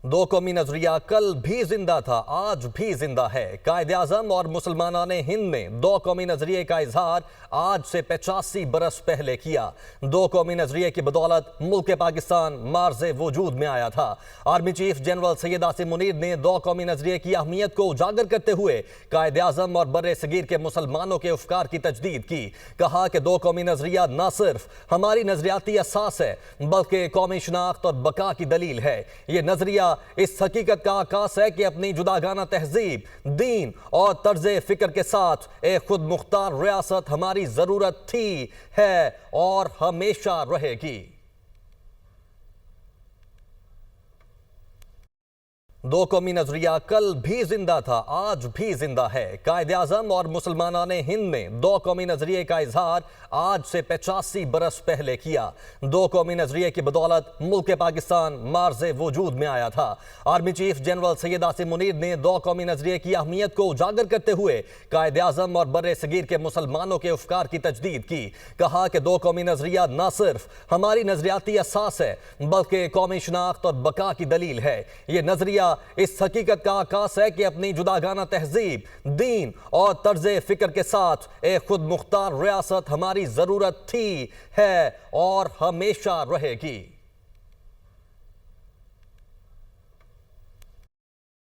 दो कौमी नजरिया कल भी जिंदा था, आज भी जिंदा है। कायदे आजम और मुसलमानान हिंद ने दो कौमी नजरिए का इजहार आज से 85 बरस पहले किया। दो कौमी नजरिए की बदौलत मुल्क पाकिस्तान मार्ज़े वजूद में आया था। Army chief general Syed Asim Munir ने दो कौमी नजरिए की अहमियत को उजागर करते हुए कायदे आजम और बर्रे सगीर के मुसलमानों के अफकार की तजदीद की। कहा कि दो कौमी नजरिया न सिर्फ हमारी नजरियाती असास है बल्कि कौमी शनाख्त और बका की दलील है। ये नजरिया इस हकीकत का आकाश है कि अपनी जुदागाना तहजीब, दीन और तर्ज फिक्र के साथ एक खुद मुख्तार रियासत हमारी जरूरत थी, है और हमेशा रहेगी। दो कौमी नजरिया कल भी जिंदा था, आज भी जिंदा है। कायदे आजम और मुसलमानान हिंद ने दो कौमी नजरिए का इजहार आज से 85 बरस पहले किया। दो कौमी नजरिए की बदौलत मुल्क पाकिस्तान मार्ज़े वजूद में आया था। Army chief general Syed Asim Munir ने दो कौमी नजरिए की अहमियत को उजागर करते हुए कायदे आजम और बर्रे सगीर के मुसलमानों के अफकार की तजदीद की। कहा कि दो कौमी नजरिया न सिर्फ हमारी नजरियाती असास है बल्कि कौमी शनाख्त और बका की दलील है। ये नजरिया इस हकीकत का आकाश है कि अपनी जुदागाना तहजीब, दीन और तर्ज फिक्र के साथ एक खुद मुख्तार रियासत हमारी जरूरत थी, है और हमेशा रहेगी।